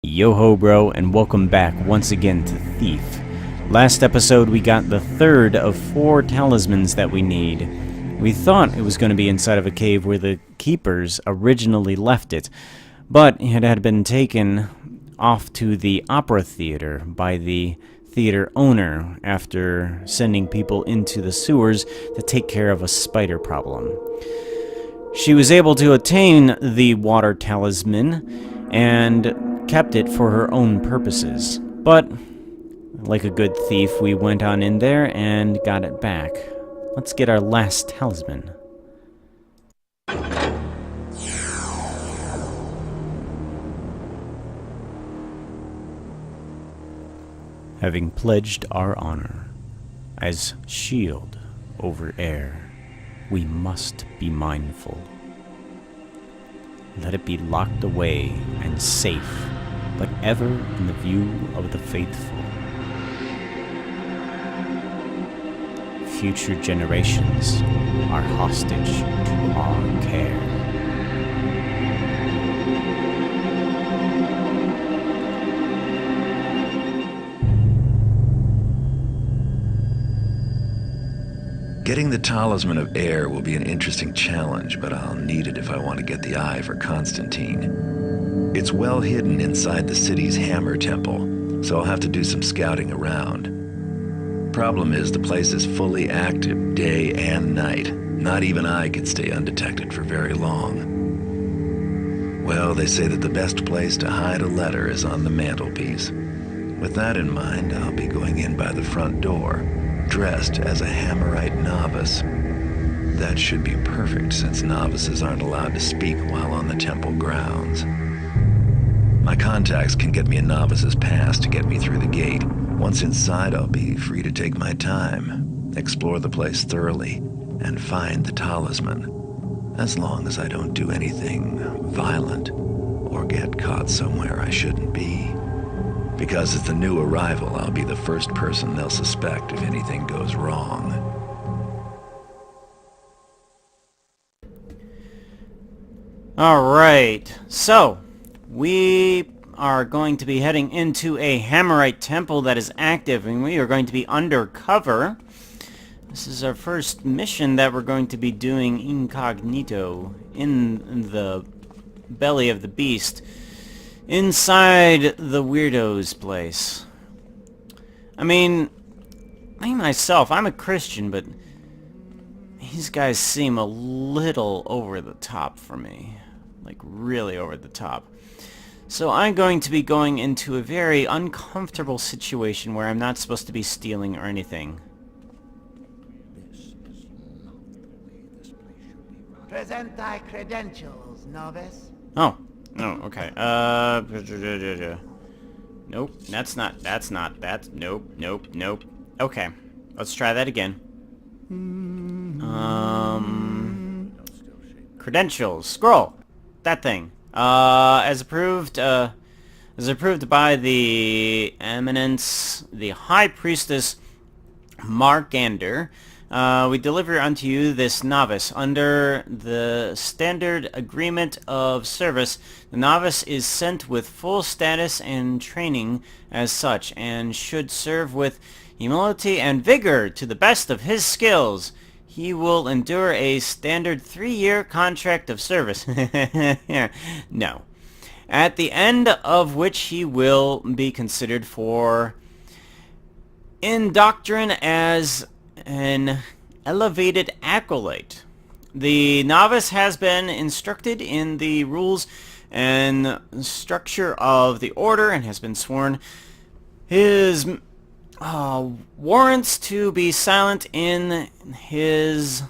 Yo-ho bro, and welcome back once again to Thief. Last episode we got the third of 4 talismans that we need. We thought it was going to be inside of a cave where the keepers originally left it, but it had been taken off to the opera theater by the theater owner after sending people into the sewers to take care of a spider problem. She was able to attain the water talisman and kept it for her own purposes. But, like a good thief, we went on in there and got it back. Let's get our last talisman. Having pledged our honor as shield over air, we must be mindful. Let it be locked away and safe, but ever in the view of the faithful. Future generations are hostage to our care. Getting the Talisman of Air will be an interesting challenge, but I'll need it if I want to get the eye for Constantine. It's well hidden inside the city's Hammer Temple, so I'll have to do some scouting around. Problem is, the place is fully active day and night. Not even I can stay undetected for very long. Well, they say that the best place to hide a letter is on the mantelpiece. With that in mind, I'll be going in by the front door, dressed as a Hamerite novice. That should be perfect, since novices aren't allowed to speak while on the temple grounds. My contacts can get me a novice's pass to get me through the gate. Once inside, I'll be free to take my time, explore the place thoroughly, and find the talisman. As long as I don't do anything violent or get caught somewhere I shouldn't be. Because as the new arrival, I'll be the first person they'll suspect if anything goes wrong. Alright, so we are going to be heading into a Hamerite temple that is active, and we are going to be undercover. This is our first mission that we're going to be doing incognito in the belly of the beast. Inside the weirdo's place. I mean, me myself, I'm a Christian, but these guys seem a little over the top for me. Like, really over the top. So I'm going to be going into a very uncomfortable situation where I'm not supposed to be stealing or anything. Present thy credentials, novice. Oh. Oh, okay. Nope, nope. Okay, let's try that again. Credentials, scroll, that thing. As approved by the Eminence, the High Priestess Markander, we deliver unto you this novice. Under the standard agreement of service, the novice is sent with full status and training as such, and should serve with humility and vigor to the best of his skills. He will endure a standard 3-year contract of service. No. At the end of which he will be considered for indoctrine as an elevated acolyte. The novice has been instructed in the rules and structure of the order and has been sworn his warrants to be silent in his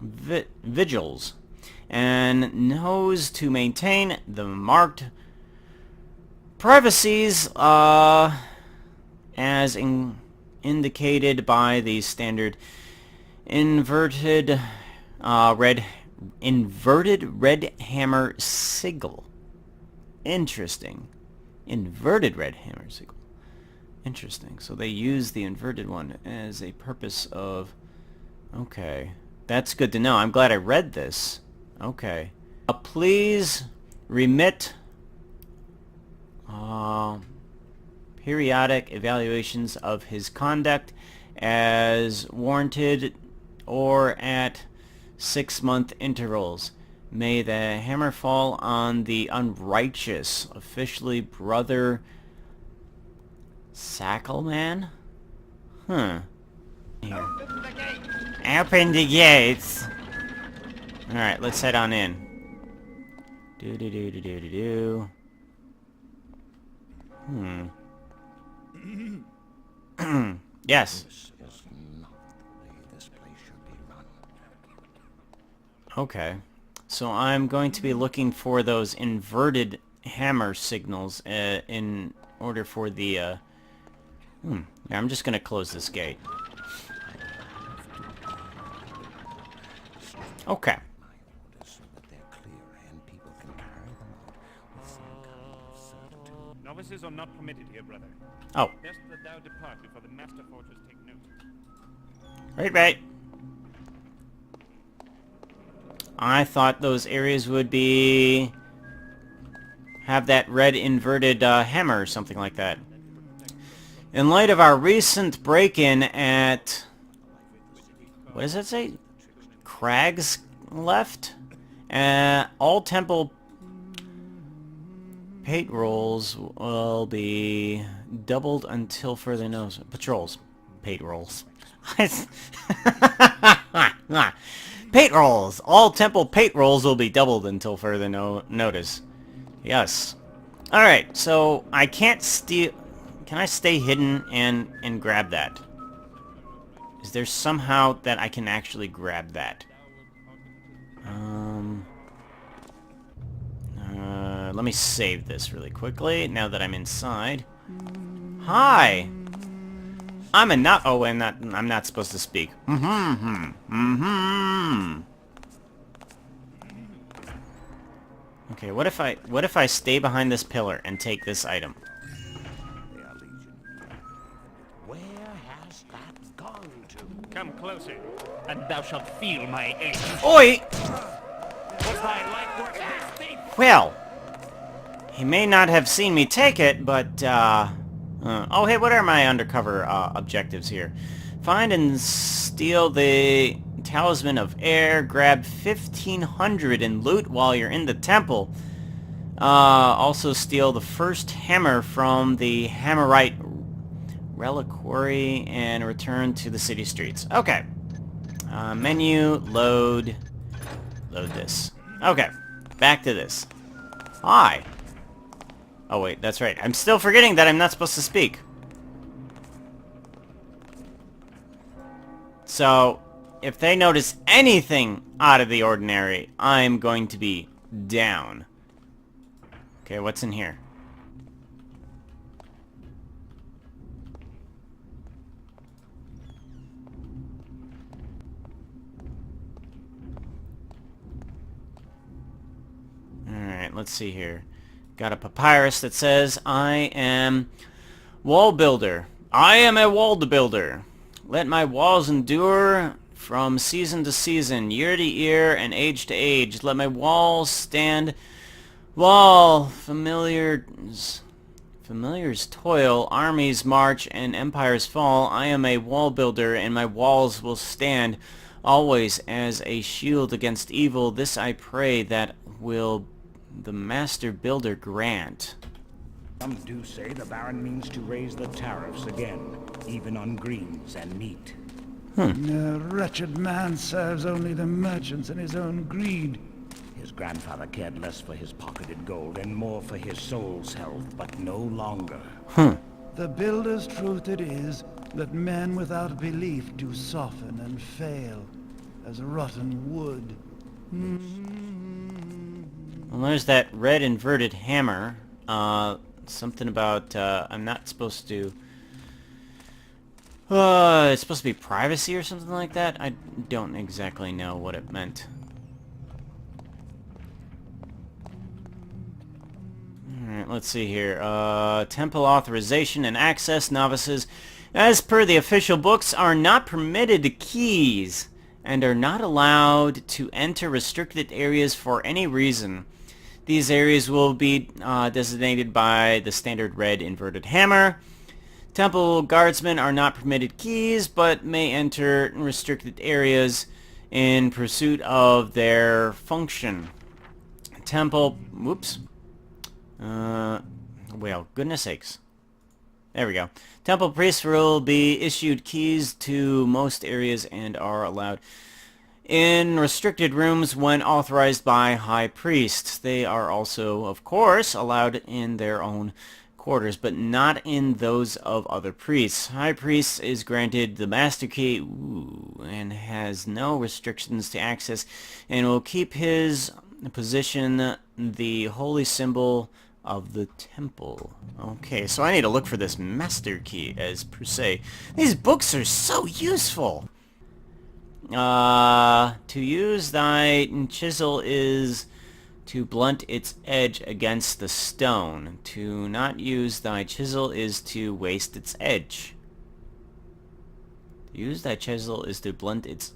vigils, and knows to maintain the marked privacies as indicated by the standard inverted red hammer sigil. Interesting. Inverted red hammer sigil. Interesting. So they use the inverted one as a purpose of... Okay. That's good to know. I'm glad I read this. Okay. Please remit Periodic evaluations of his conduct as warranted or at 6-month intervals. May the hammer fall on the unrighteous, officially Brother Sackelman? Huh. Here. Open the gates! Alright, let's head on in. Do-do-do-do-do-do-do. Yes. Okay. So I'm going to be looking for those inverted hammer signals in order for the... Yeah, I'm just going to close this gate. Okay. Novices are not permitted here, brother. Oh. Best that thou depart before the master forgers take note. Right. I thought those areas would be... have that red inverted hammer or something like that. In light of our recent break-in at... what does that say? Crags left? All temple payrolls will be doubled until further notice. Patrols. Payrolls. Payrolls! All temple payrolls will be doubled until further notice. Yes. Alright, so I can't steal... Can I stay hidden and grab that? Is there somehow that I can actually grab that? Let me save this really quickly, now that I'm inside. Hi! I'm not... Oh, I'm not supposed to speak. Okay, what if I stay behind this pillar and take this item? Where has that gone to? Come closer, and thou shalt feel my edge. Oi! Was thy life worth this thief? Well, he may not have seen me take it, but, oh, hey, what are my undercover, objectives here? Find and steal the Talisman of Air, grab 1,500 in loot while you're in the temple. Also steal the first hammer from the Hamerite reliquary and return to the city streets. Okay. Menu, load this. Okay, back to this. Hi. Oh wait, that's right. I'm still forgetting that I'm not supposed to speak. So, if they notice anything out of the ordinary, I'm going to be down. Okay, what's in here? Alright, let's see here. Got a papyrus that says, I am wall builder. I am a wall builder. Let my walls endure from season to season, year to year, and age to age. Let my walls stand while familiars toil, armies march, and empires fall. I am a wall builder, and my walls will stand always as a shield against evil. This I pray that will the master builder grant. Some do say the Baron means to raise the tariffs again, even on greens and meat. The wretched man serves only the merchants and his own greed. His grandfather cared less for his pocketed gold and more for his soul's health, but no longer. The builder's truth it is that men without belief do soften and fail as rotten wood. Well, there's that red inverted hammer. Something about, I'm not supposed to... it's supposed to be privacy or something like that? I don't exactly know what it meant. Alright, let's see here. Temple authorization and access. Novices, as per the official books, are not permitted keys and are not allowed to enter restricted areas for any reason. These areas will be designated by the standard red inverted hammer. Temple guardsmen are not permitted keys, but may enter restricted areas in pursuit of their function. Temple... Whoops. Well, goodness sakes. There we go. Temple priests will be issued keys to most areas and are allowed in restricted rooms when authorized by high priests. They are also, of course, allowed in their own quarters, but not in those of other priests. High priest is granted the master key and has no restrictions to access, and will keep his position the holy symbol of the temple. Okay, so I need to look for this master key as per se. These books are so useful. To use thy chisel is to blunt its edge against the stone. To not use thy chisel is to waste its edge. To use thy chisel is to blunt its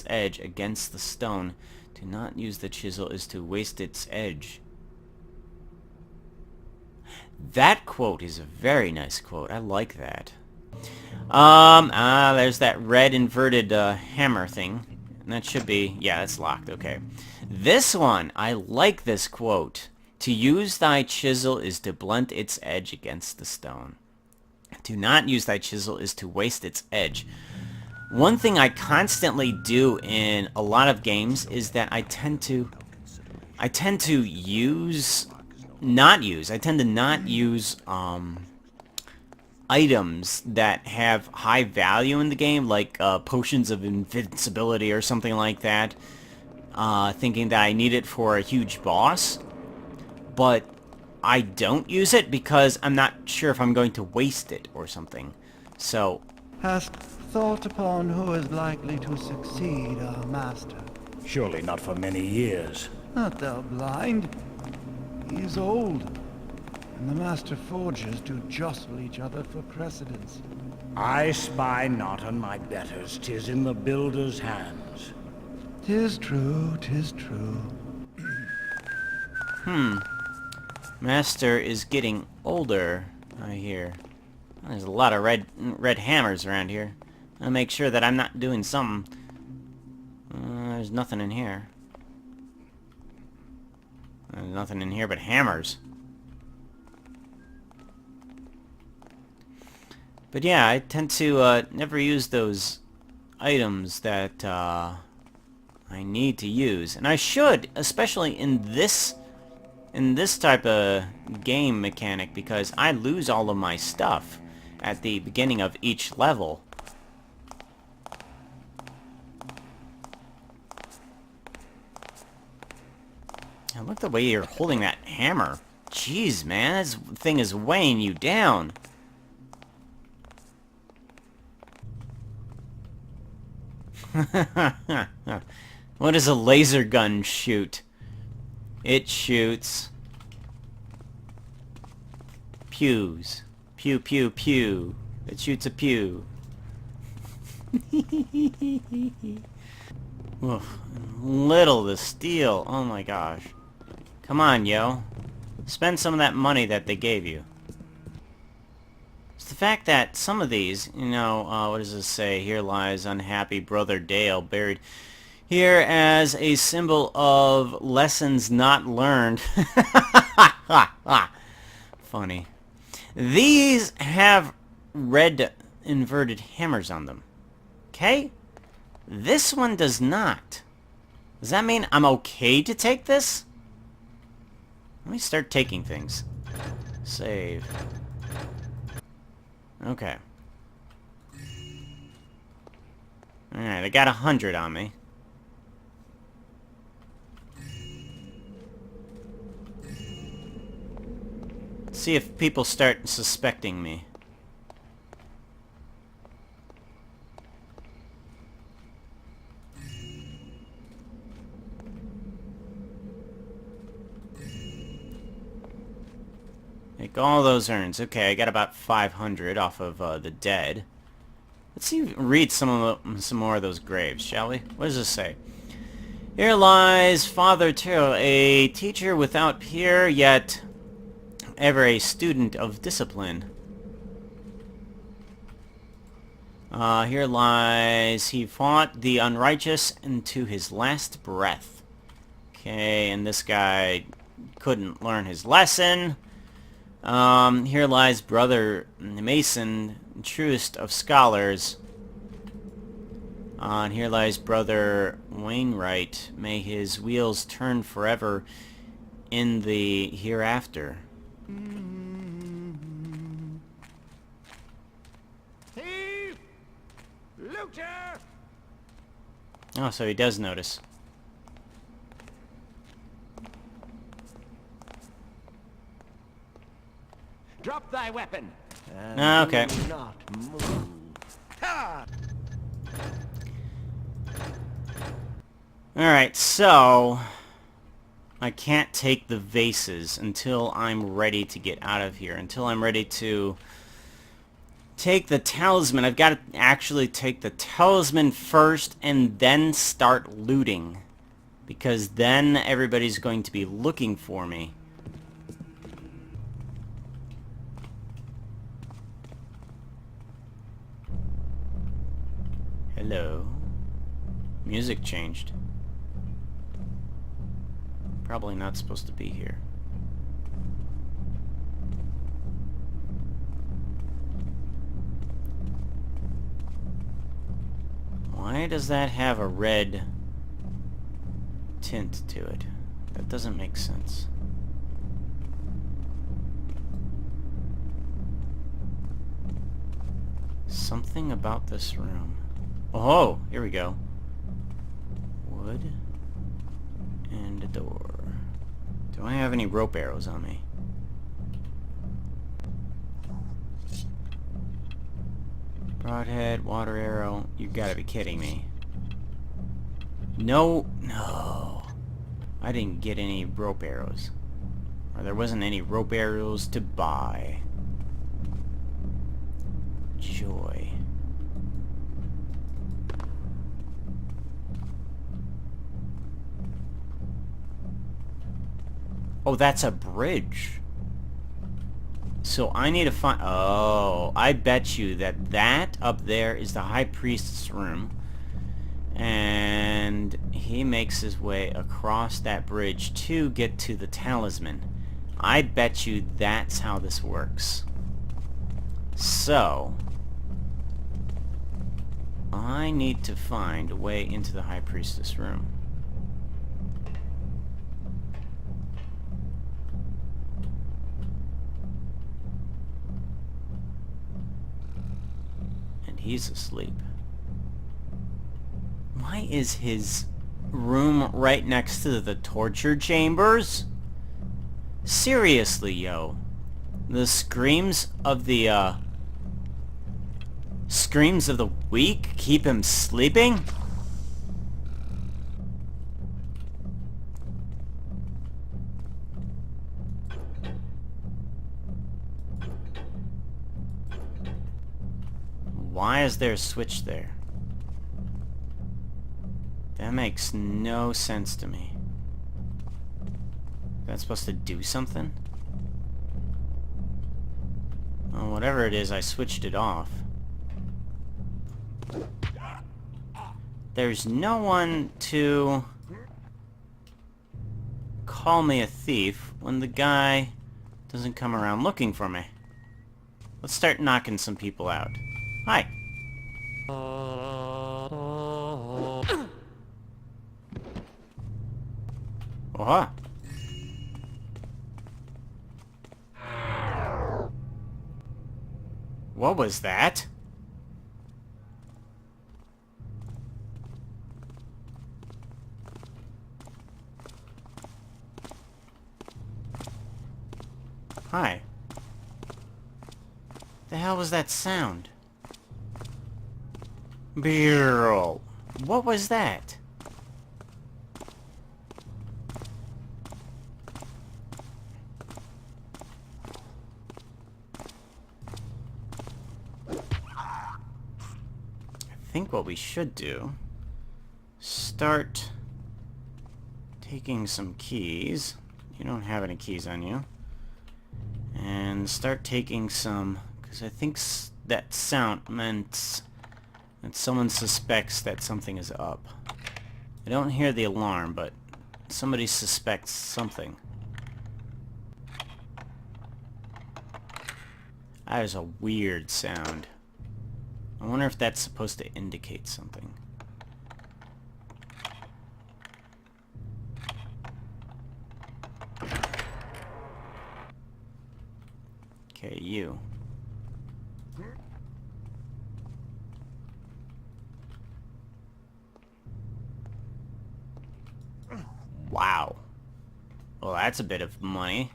edge against the stone. To not use the chisel is to waste its edge. That quote is a very nice quote. I like that. There's that red inverted hammer thing. And that should be... Yeah, that's locked. Okay. This one, I like this quote. To use thy chisel is to blunt its edge against the stone. To not use thy chisel is to waste its edge. One thing I constantly do in a lot of games is that I tend to not use items that have high value in the game, like potions of invincibility or something like that, thinking that I need it for a huge boss, but I don't use it because I'm not sure if I'm going to waste it or something. So... Hast thought upon who is likely to succeed our master? Surely not for many years. Art thou blind? He is old, and the master forgers do jostle each other for precedence. I spy not on my betters, 'tis in the builder's hands. 'Tis true, 'tis true. Master is getting older, I hear. There's a lot of red hammers around here. I'll make sure that I'm not doing something. There's nothing in here. There's nothing in here but hammers. But yeah, I tend to never use those items that I need to use. And I should, especially in this type of game mechanic, because I lose all of my stuff at the beginning of each level. And look the way you're holding that hammer. Jeez, man, this thing is weighing you down. What does a laser gun shoot? It shoots pews. Pew, pew, pew. It shoots a pew. Oof. Little to steal. Oh my gosh. Come on, yo. Spend some of that money that they gave you. It's the fact that some of these, you know, what does this say? Here lies unhappy brother Dale, buried here as a symbol of lessons not learned. Funny. These have red inverted hammers on them. Okay? This one does not. Does that mean I'm okay to take this? Let me start taking things. Save. Okay. Alright, I got 100 on me. Let's see if people start suspecting me. Take all those urns. Okay, I got about 500 off of the dead. Let's see, read some more of those graves, shall we? What does this say? Here lies Father Tyrrell, a teacher without peer, yet ever a student of discipline. Here lies, he fought the unrighteous into his last breath. Okay, and this guy couldn't learn his lesson. Here lies Brother Mason, truest of scholars. And here lies Brother Wainwright. May his wheels turn forever in the hereafter. Thief! Looter! Oh, so he does notice. Drop thy weapon. Okay. Do not move. Ha! Alright, so I can't take the vases until I'm ready to get out of here. Until I'm ready to take the talisman. I've got to actually take the talisman first and then start looting. Because then everybody's going to be looking for me. Hello. Music changed. Probably not supposed to be here. Why does that have a red tint to it? That doesn't make sense. Something about this room. Oh, here we go. Wood and a door. Do I have any rope arrows on me? Broadhead, water arrow. You gotta be kidding me. No. I didn't get any rope arrows. Or there wasn't any rope arrows to buy. Joy. Oh, that's a bridge. So I need to find... Oh, I bet you that up there is the High Priest's room. And he makes his way across that bridge to get to the talisman. I bet you that's how this works. So I need to find a way into the High Priestess room. He's asleep. Why is his room right next to the torture chambers? Seriously, yo. The screams of the weak keep him sleeping? Why is there a switch there? That makes no sense to me. Is that supposed to do something? Well, whatever it is, I switched it off. There's no one to call me a thief when the guy doesn't come around looking for me. Let's start knocking some people out. Hi. Oh-ha. What was that? Hi. The hell was that sound? Beryl. What was that? I think what we should do, start taking some keys. You don't have any keys on you. And start taking some, because I think that sound meant that someone suspects that something is up. I don't hear the alarm, but somebody suspects something. That is a weird sound. I wonder if that's supposed to indicate something. Okay, you. Wow. Well, that's a bit of money.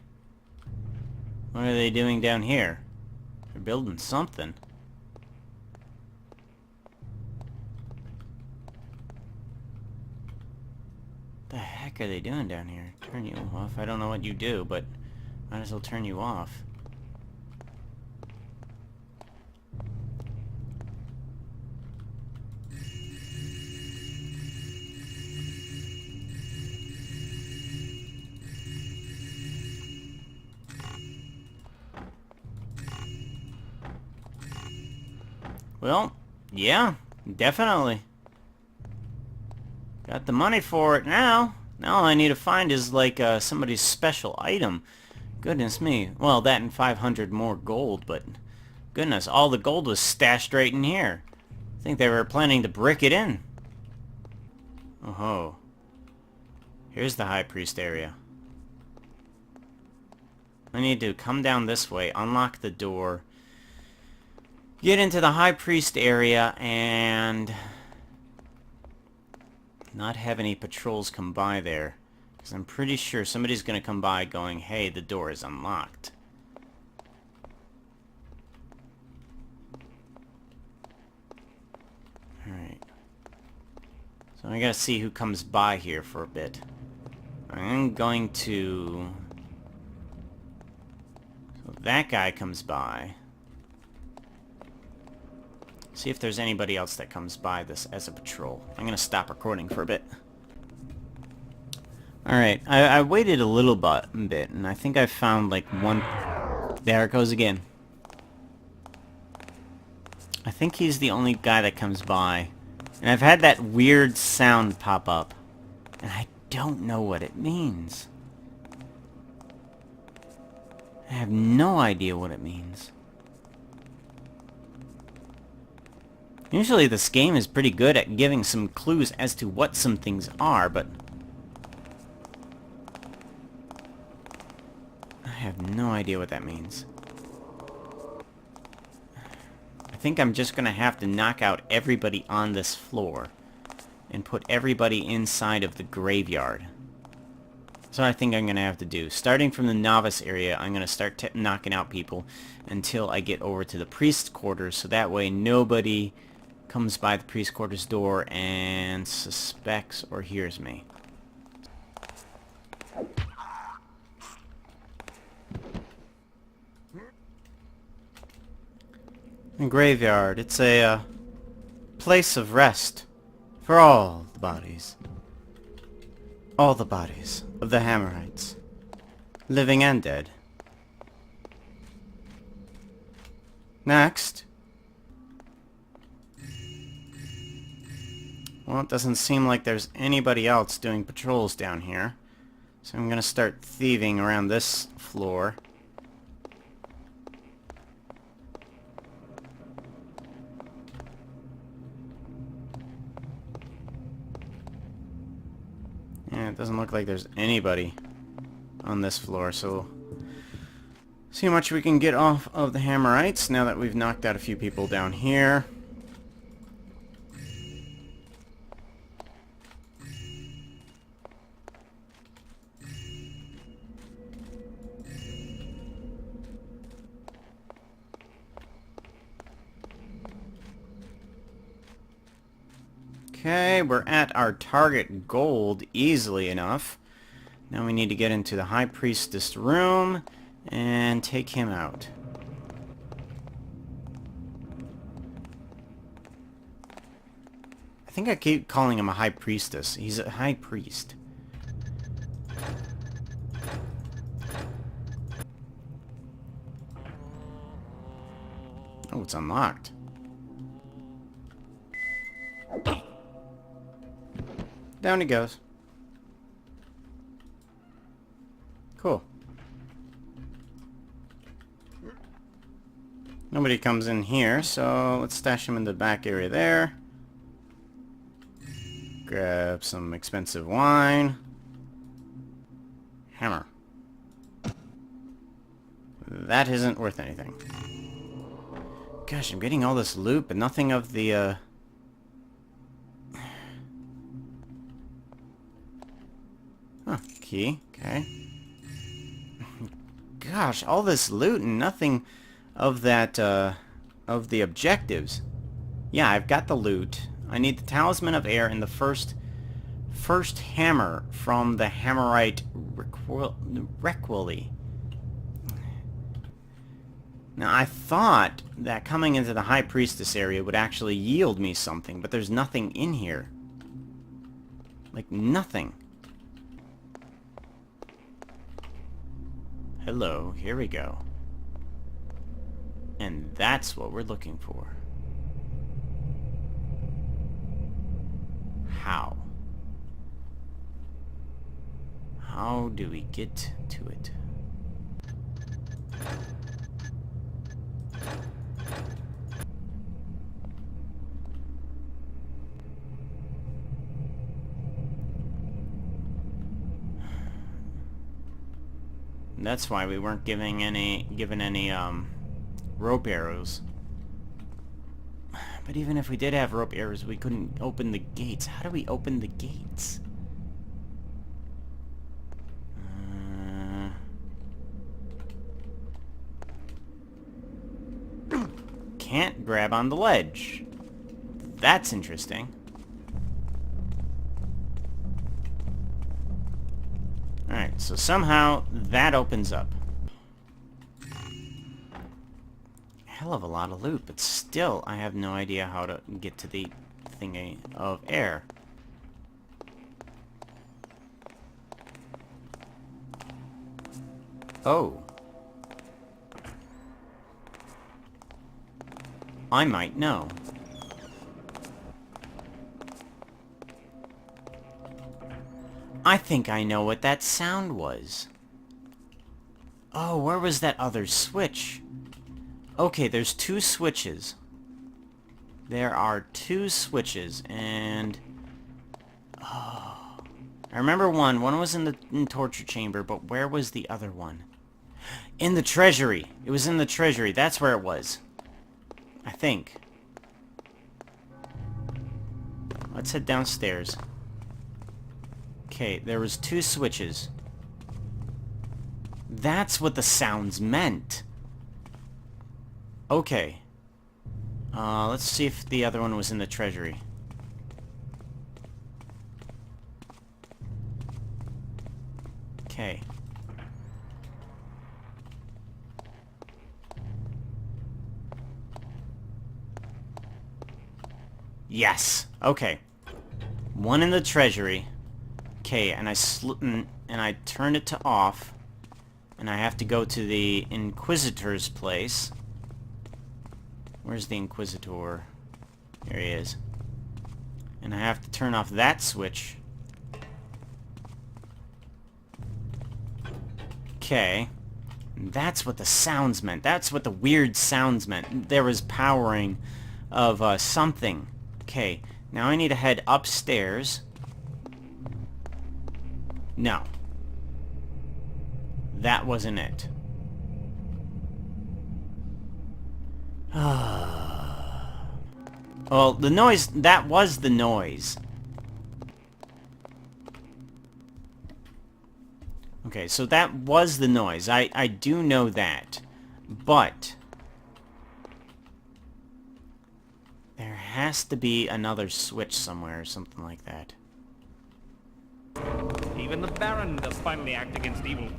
What are they doing down here? They're building something. The heck are they doing down here? Turn you off. I don't know what you do, but might as well turn you off. Well, yeah, definitely. Got the money for it now. Now all I need to find is like somebody's special item. Goodness me. Well, that and 500 more gold, but goodness, all the gold was stashed right in here. I think they were planning to brick it in. Oh-ho. Here's the High Priest area. I need to come down this way, unlock the door, get into the High Priest area, and not have any patrols come by there. Because I'm pretty sure somebody's going to come by going, hey, the door is unlocked. Alright. So I gotta see who comes by here for a bit. I'm going to... So that guy comes by. See if there's anybody else that comes by this as a patrol. I'm gonna stop recording for a bit. Alright, I waited a little bit, and I think I found like one... There it goes again. I think he's the only guy that comes by. And I've had that weird sound pop up. And I don't know what it means. I have no idea what it means. Usually this game is pretty good at giving some clues as to what some things are, but... I have no idea what that means. I think I'm just gonna have to knock out everybody on this floor and put everybody inside of the graveyard. That's what I think I'm gonna have to do. Starting from the novice area, I'm gonna start knocking out people until I get over to the priest's quarters, so that way nobody comes by the priest's quarters door and suspects or hears me. The graveyard, it's a place of rest for all the bodies. All the bodies of the Hamerites, living and dead. Next. Well, it doesn't seem like there's anybody else doing patrols down here. So I'm gonna start thieving around this floor. Yeah, it doesn't look like there's anybody on this floor, so see how much we can get off of the Hamerites now that we've knocked out a few people down here. Okay, we're at our target gold easily enough. Now we need to get into the High Priestess room and take him out. I think I keep calling him a High Priestess. He's a High Priest. Oh, it's unlocked. Down he goes. Cool. Nobody comes in here, so let's stash him in the back area there. Grab some expensive wine. Hammer. That isn't worth anything. Gosh, I'm getting all this loot, but nothing of the, Huh, key, okay. Gosh, all this loot and nothing of that, of the objectives. Yeah, I've got the loot. I need the Talisman of Air and the first hammer from the Hamerite Requiem. Now, I thought that coming into the High Priestess area would actually yield me something, but there's nothing in here. Like, nothing. Hello, here we go. And that's what we're looking for. How? How do we get to it? That's why we weren't given any rope arrows. But even if we did have rope arrows, we couldn't open the gates. How do we open the gates? Can't grab on the ledge. That's interesting. Alright, so somehow that opens up. Hell of a lot of loot, but still I have no idea how to get to the thingy of air. Oh. I might know. I think I know what that sound was. Oh, where was that other switch? Okay, there's two switches. There are two switches, and... Oh. I remember one. One was in the torture chamber, but where was the other one? In the treasury. It was in the treasury. That's where it was. I think. Let's head downstairs. Okay, there was two switches. That's what the sounds meant. Okay. Let's see if the other one was in the treasury. Okay. Yes. Okay. One in the treasury. Okay, and I turned it to off, and I have to go to the Inquisitor's place. Where's the Inquisitor? There he is. And I have to turn off that switch. Okay. That's what the sounds meant. That's what the weird sounds meant. There was powering of something. Okay, now I need to head upstairs. No. That wasn't it. Well, the noise, that was the noise. Okay, so that was the noise. I do know that. But there has to be another switch somewhere or something like that. Even the Baron does finally act against evil,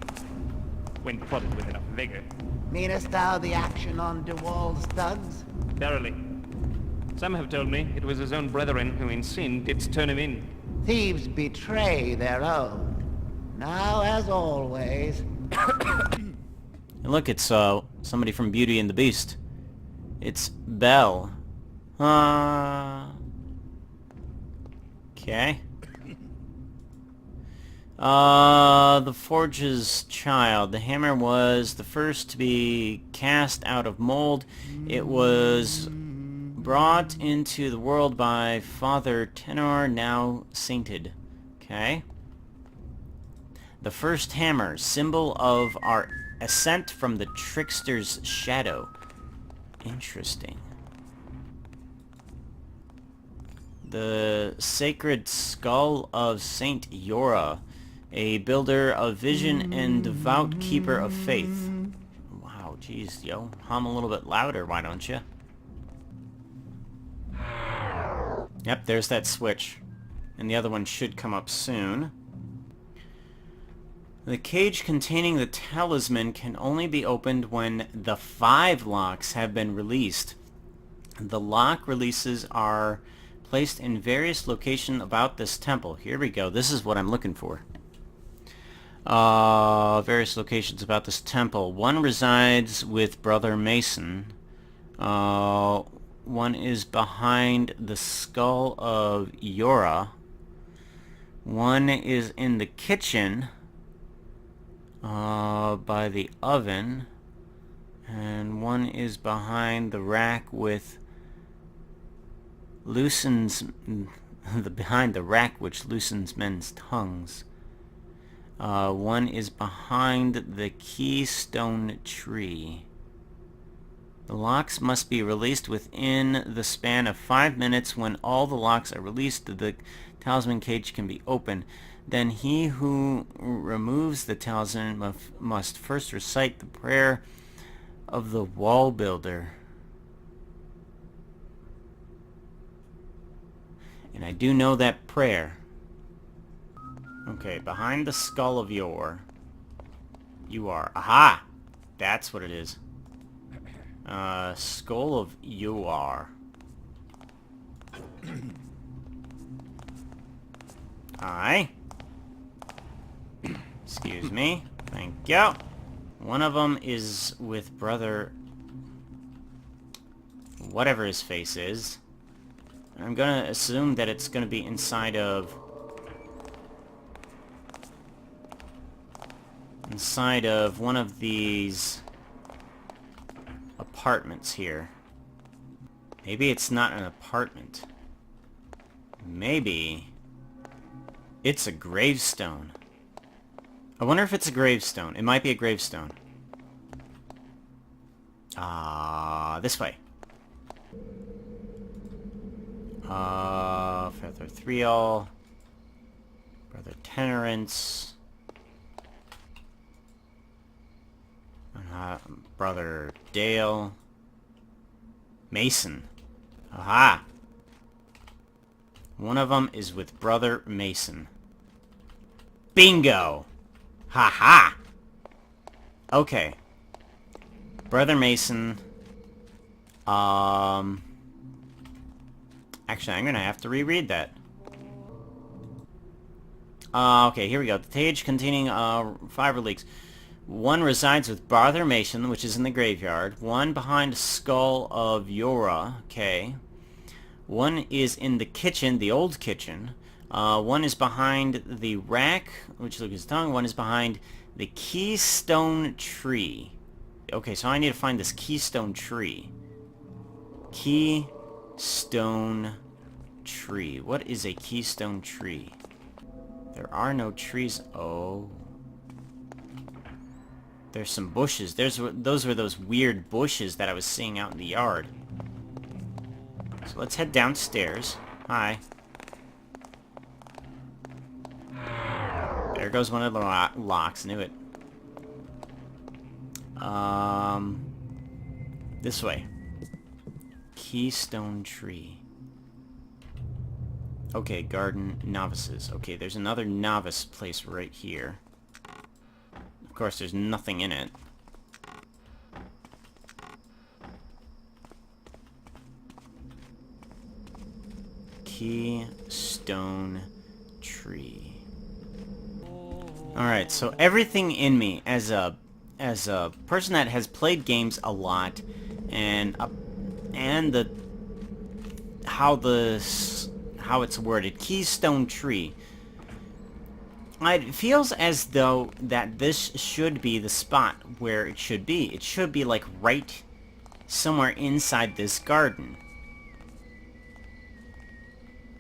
when prodded with enough vigor. Meanest thou the action on De Wall's thugs? Verily. Some have told me it was his own brethren who in sin didst turn him in. Thieves betray their own. Now, as always... And look, it's somebody from Beauty and the Beast. It's Bell. Okay. The Forge's child. The hammer was the first to be cast out of mold. It was brought into the world by Father Tenor, now sainted. Okay. The first hammer, symbol of our ascent from the trickster's shadow. Interesting. The sacred skull of Saint Yora, a builder of vision and devout keeper of faith. Wow, geez, yo, hum a little bit louder, why don't you? Yep, there's that switch. And the other one should come up soon. The cage containing the talisman can only be opened when the 5 locks have been released. The lock releases are placed in various locations about this temple. Here we go. This is what I'm looking for. Various locations about this temple. One resides with Brother Mason. One is behind the skull of Yora. One is in the kitchen by the oven. And one is behind the rack with behind the rack which loosens men's tongues. One is behind the keystone tree. The locks must be released within the span of 5 minutes. When all the locks are released, the talisman cage can be opened. Then he who removes the talisman must first recite the prayer of the wall builder. And I do know that prayer. Okay, behind the skull of you are. Aha! That's what it is. Skull of you are. Aye. Excuse me. Thank you. One of them is with Brother... whatever his face is. I'm gonna assume that it's gonna be inside of one of these apartments here. Maybe it's not an apartment. Maybe it's a gravestone. I wonder if it's a gravestone. It might be a gravestone. This way. Father Threal, Brother Tenorance, Brother Dale, Mason. Aha! One of them is with Brother Mason. Bingo! Ha-ha! Okay. Brother Mason. Actually, I'm gonna have to reread that. Okay, here we go. The cage containing 5 relics. One resides with Brother Mason, which is in the graveyard. One behind the skull of Yora. Okay. One is in the kitchen, the old kitchen. One is behind the rack, which looks his tongue. One is behind the keystone tree. Okay, so I need to find this keystone tree. Keystone tree. What is a keystone tree? There are no trees. Oh. There's some bushes. Those were those weird bushes that I was seeing out in the yard. So let's head downstairs. Hi. There goes one of the locks. Knew it. This way. Keystone tree. Okay, garden novices. Okay, there's another novice place right here. Of course, there's nothing in it. Keystone tree. Alright, so everything in me as a person that has played games a lot and and how it's worded, Keystone Tree. It feels as though that this should be the spot where it should be. It should be like right somewhere inside this garden.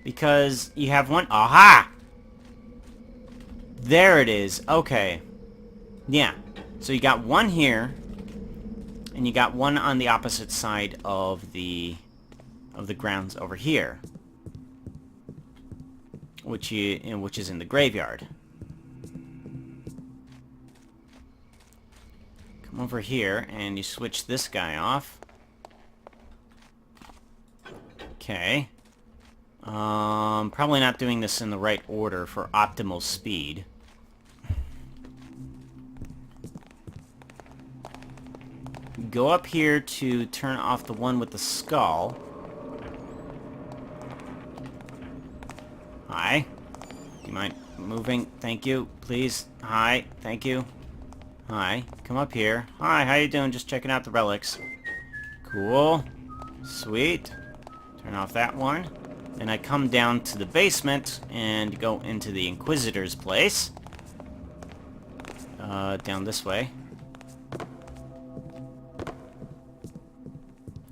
Because you have one... Aha! There it is. Okay. Yeah. So you got one here, and you got one on the opposite side of the grounds over here, which is in the graveyard. Come over here, and you switch this guy off. Okay. Probably not doing this in the right order for optimal speed. Go up here to turn off the one with the skull. Hi. Do you mind moving? Thank you. Please. Hi. Thank you. Hi. Come up here. Hi, how you doing? Just checking out the relics. Cool. Sweet. Turn off that one. Then I come down to the basement and go into the Inquisitor's place. Down this way.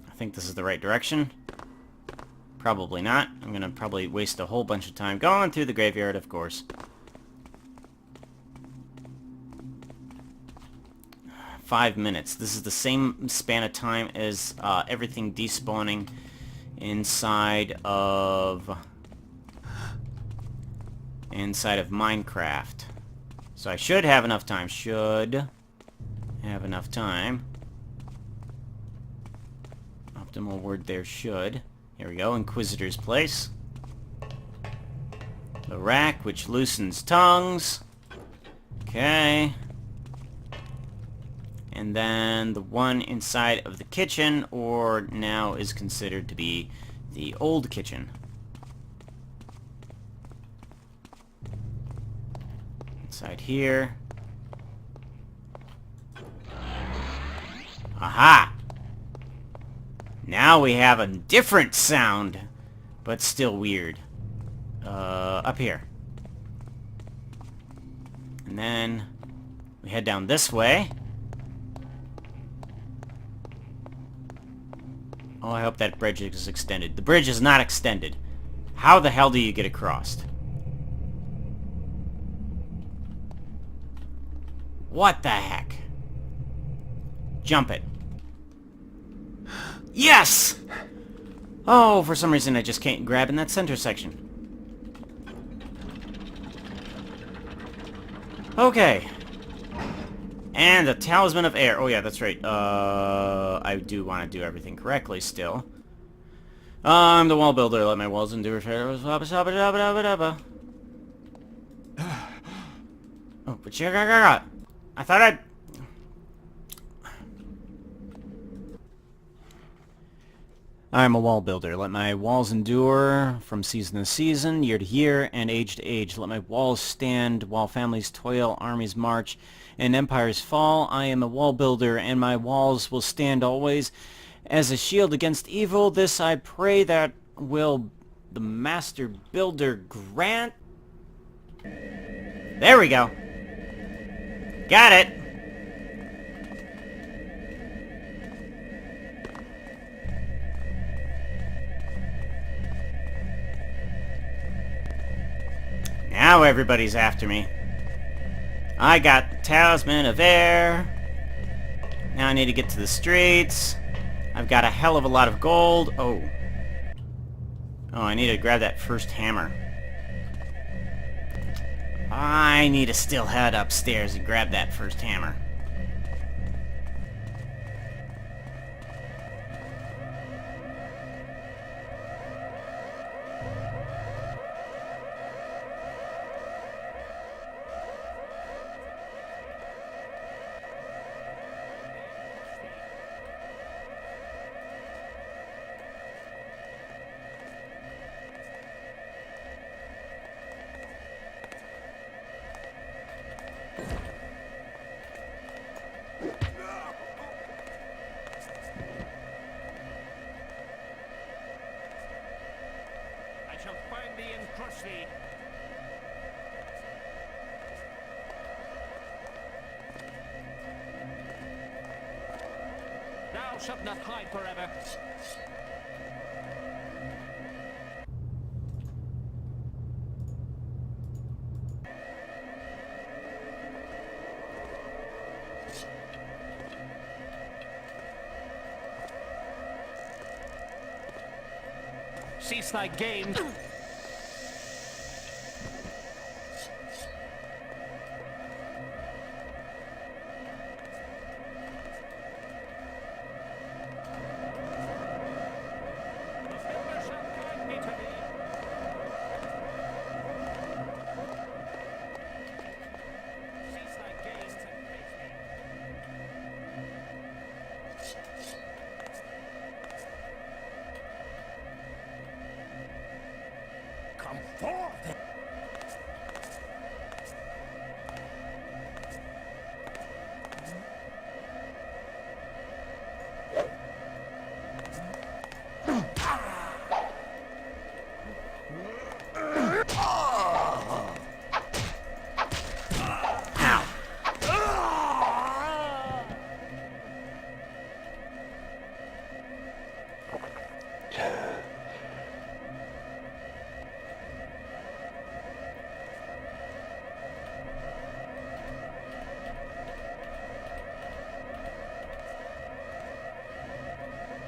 I think this is the right direction. Probably not. I'm gonna probably waste a whole bunch of time going through the graveyard, of course. 5 minutes. This is the same span of time as everything despawning inside of Minecraft. So I should have enough time. Should have enough time. Optimal word there, should. Here we go, Inquisitor's place. The rack, which loosens tongues. Okay. And then the one inside of the kitchen, or now is considered to be the old kitchen. Inside here. Aha! Now we have a different sound, but still weird. Up here. And then we head down this way. Oh, I hope that bridge is extended. The bridge is not extended. How the hell do you get across? What the heck? Jump it. Yes! Oh, for some reason I just can't grab in that center section. Okay. And the Talisman of Air. Oh yeah, that's right. I do want to do everything correctly still. I'm the wall builder. Let my walls endure. Oh, but I thought I'd... I'm a wall builder. Let my walls endure from season to season, year to year, and age to age. Let my walls stand while families toil, armies march, and empires fall. I am a wall builder, and my walls will stand always as a shield against evil. This I pray that will the master builder grant. There we go. Got it. Now everybody's after me. I got the Talisman of Air. Now I need to get to the streets. I've got a hell of a lot of gold. Oh. Oh, I need to grab that first hammer. I need to still head upstairs and grab that first hammer. thee. Thou shalt not hide forever. Cease thy game. Come forth!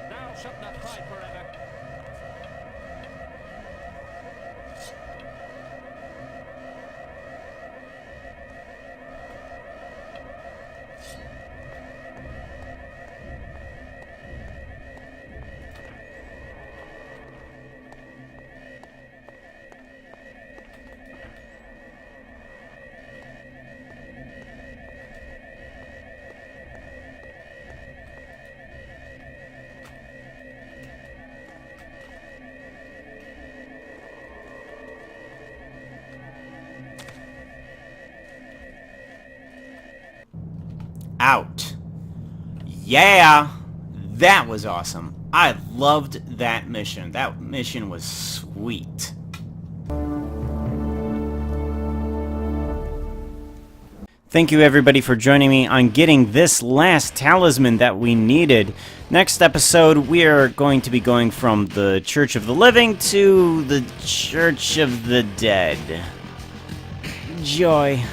Thou shalt not hide forever. Out. Yeah! That was awesome. I loved that mission. That mission was sweet. Thank you everybody for joining me on getting this last talisman that we needed. Next episode, we are going to be going from the Church of the Living to the Church of the Dead. Joy.